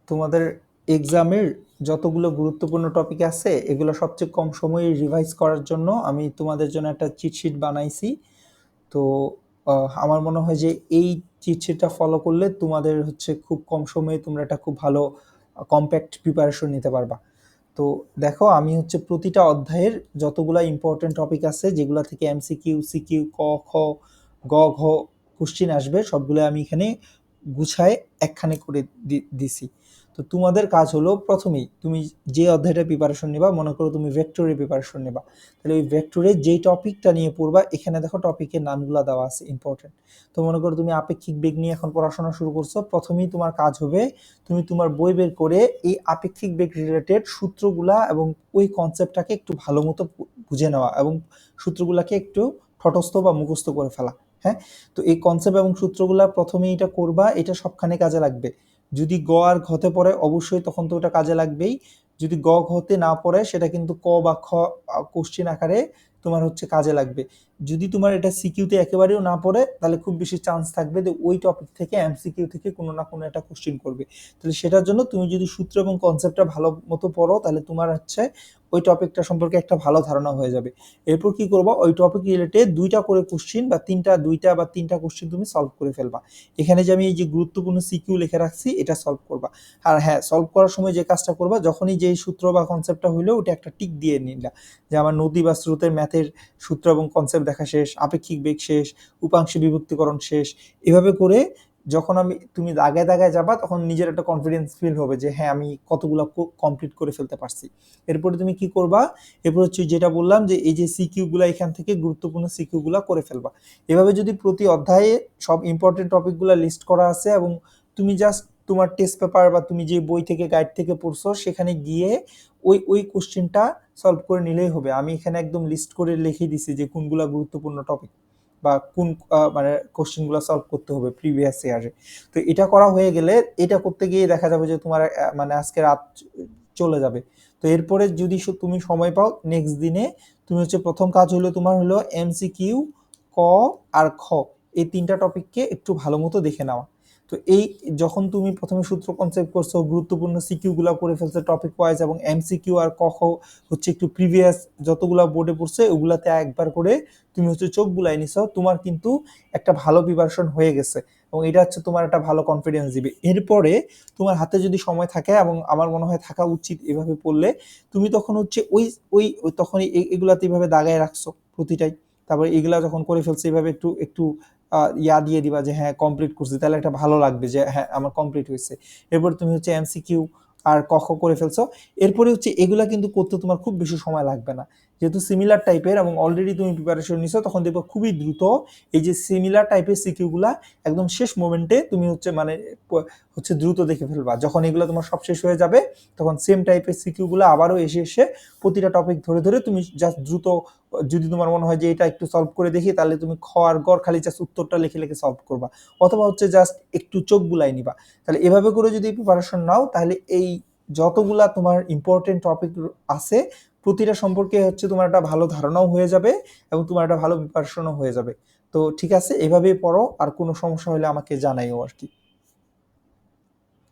তোমাদের এক্সামের যতগুলো গুরুত্বপূর্ণ টপিক আছে এগুলো সবচেয়ে কম সময়ে রিভাইজ করার জন্য আমি তোমাদের জন্য একটা চিটশিট বানাইছি। তো আমার মনে হয় যে এই চিটশিটটা ফলো করলে তোমাদের হচ্ছে খুব কম সময়ে তোমরা একটা খুব ভালো কম্প্যাক্ট প্রিপারেশন নিতে পারবা। তো দেখো, আমি হচ্ছে প্রতিটা অধ্যায়ের যতগুলা ইম্পর্টেন্ট টপিক আছে যেগুলা থেকে এমসিকিউ, সিকিউ, ক, খ, গ, ঘ কোশ্চিন আসবে সবগুলো আমি এখানে গুছায় একখানে করে দিছি। তো তোমাদের কাজ হলো প্রথমেই তুমি যে অধ্যায়টা প্রিপারেশন নিবা, মনে করো তুমি ভেক্টরের প্রিপারেশন নিবা, তাহলে ওই ভেক্টরের যেই টপিকটা নিয়ে পড়বা এখানে দেখো টপিকের নামগুলো দেওয়া আছে ইম্পর্টেন্ট। তো মনে করো তুমি আপেক্ষিক বেগ নিয়ে এখন পড়াশোনা শুরু করছো, প্রথমেই তোমার কাজ হবে তুমি তোমার বই বের করে এই আপেক্ষিক বেগ রিলেটেড সূত্রগুলা এবং ওই কনসেপ্টটাকে একটু ভালো মতো বুঝে নেওয়া এবং সূত্রগুলাকে একটু ঠটস্থ বা মুখস্থ করে ফেলা। হ্যাঁ, তো এই কনসেপ্ট এবং সূত্রগুলা প্রথমেই এটা করবা, এটা সবখানে কাজে লাগবে। যদি গ আর ঘতে পড়ে অবশ্যই তখন তো ওটা কাজে লাগবেই। যদি গ ঘতে না পড়ে সেটা কিন্তু ক বা খ কোশ্চেন আকারে তোমার হচ্ছে কাজে লাগবে। যদি তোমার এটা সিকিউতে একেবারেও না পড়ে তাহলে খুব বেশি চান্স থাকবে যে ওই টপিক থেকে এমসিকিউ থেকে কোনো না কোনো একটা কোশ্চেন করবে। তাহলে সেটার জন্য তুমি যদি সূত্র এবং কনসেপ্টটা ভালো মতো পড়ো তাহলে তোমার হচ্ছে ওই টপিকটা সম্পর্কে একটা ভালো ধারণা হয়ে যাবে। এরপর কি করবা, ওই টপিক রিলেটেড দুইটা করে কোশ্চেন বা তিনটা কোশ্চেন তুমি সলভ করে ফেলবা। এখানে যে আমি এই যে গুরুত্বপূর্ণ সিকিউ লিখে রাখছি এটা সলভ করবা। আর হ্যাঁ, সলভ করার সময় যে কাজটা করবা, যখনই যে সূত্র বা কনসেপ্টটা হইলো ওটা একটা টিক দিয়ে নিলা, যে আমার নদী বা স্রোতের ম্যাথের সূত্র এবং কনসেপ্ট দেখা শেষ, আপেক্ষিক বেগ শেষ, উপাংশে বিভক্তিকরণ শেষ। এভাবে করে যখন তুমি দাগায় দাগায় যাবা তখন নিজের একটা কনফিডেন্স ফিল হবে যে হ্যাঁ আমি কতগুলো কমপ্লিট করে ফেলতে পারছি। এরপরে তুমি কি করবা, এরপর হচ্ছে যেটা বললাম যে এই যে সিকিউ গুলা এখান থেকে গুরুত্বপূর্ণ সিকিউ গুলা করে ফেলবা। এভাবে যদি প্রতি অধ্যায়ে সব ইম্পর্টেন্ট টপিক গুলা লিস্ট করা আছে এবং তুমি জাস্ট তোমার টেস্ট পেপার বা তুমি যে বই থেকে গাইড থেকে পড়ছো সেখানে গিয়ে ওই ওই কোশ্চেনটা সলভ করে নিলেই হবে। আমি এখানে একদম লিস্ট করে লিখে দিছি যে কোনগুলা গুরুত্বপূর্ণ টপিক বা কোন মানে কোশ্চেনগুলো সলভ করতে হবে প্রিভিয়াস ইয়ারে। তো এটা করা হয়ে গেলে এটা করতে গিয়ে দেখা যাবে যে তোমার মানে আজকে রাত চলে যাবে। তো এরপরে যদি তুমি সময় পাও নেক্সট দিনে তুমি হচ্ছে প্রথম কাজ হলো তোমার হলো এমসিকিউ, ক আর খ এই তিনটা টপিককে একটু ভালো মতো দেখে নেওয়া। তো এই যখন তুমি প্রথমে সূত্র কনসেপ্ট করছো, গুরুত্বপূর্ণ সিকিউ গুলা করে ফেলছো টপিক ওয়াইজ, এবং এমসিকিউ আর ক খ হচ্ছে একটু প্রিভিয়াস যতগুলা বোর্ডে পড়ছে ওগুলাতে একবার করে তুমি হচ্ছে চোখ বুলাই নিছো, তোমার কিন্তু একটা ভালো প্রিপারেশন হয়ে গেছে এবং এটা হচ্ছে তোমার একটা ভালো কনফিডেন্স দিবে। এরপরে তোমার হাতে যদি সময় থাকে, এবং আমার মনে হয় থাকা উচিত এভাবে পড়লে, তুমি তখন হচ্ছে তখন এগুলাতে এইভাবে দাগায় রাখছো প্রতিটাই। তারপরে এগুলা যখন করে ফেলছে এইভাবে একটু একটু ইয়া দিয়ে দিবা যে হ্যাঁ কমপ্লিট করছি, তাহলে একটা ভালো লাগবে যে হ্যাঁ আমার কমপ্লিট হয়েছে। এরপর তুমি হচ্ছে এমসিকিউ আর কখ করে ফেলছো। এরপরে হচ্ছে এগুলা কিন্তু করতে তোমার খুব বেশি সময় লাগবে না, যেহেতু সিমিলার টাইপের এবং অলরেডি তুমি প্রিপারেশন নিছো, তখন দেখবো খুবই দ্রুত এই যে সিমিলার টাইপের সিকিউ গুলা একদম শেষ মোমেন্টে তুমি হচ্ছে মানে হচ্ছে দ্রুত দেখে ফেলবা। যখন এগুলো তোমার সব শেষ হয়ে যাবে তখন সেম টাইপের সিকিউ গুলো আবারও এসে এসে প্রতিটা টপিক ধরে ধরে তুমি জাস্ট দ্রুত, যদি তোমার মনে হয় যে এটা একটু সলভ করে দেখি তাহলে তুমি খ আর গড় খালি জাস্ট উত্তরটা লিখে লিখে সলভ করবা, অথবা হচ্ছে জাস্ট একটু চোখ বুলাই নিবা। তাহলে এভাবে করে যদি প্রিপারেশন নাও তাহলে এই যতগুলা তোমার ইম্পর্টেন্ট টপিক আছে প্রতিটা সম্পর্কে হচ্ছে তোমার একটা ভালো ধারণাও হয়ে যাবে এবং তোমার একটা ভালো প্রিপারেশনও হয়ে যাবে। তো ঠিক আছে, এভাবেই পড়ো, আর কোনো সমস্যা হলে আমাকে জানাইও আর কি।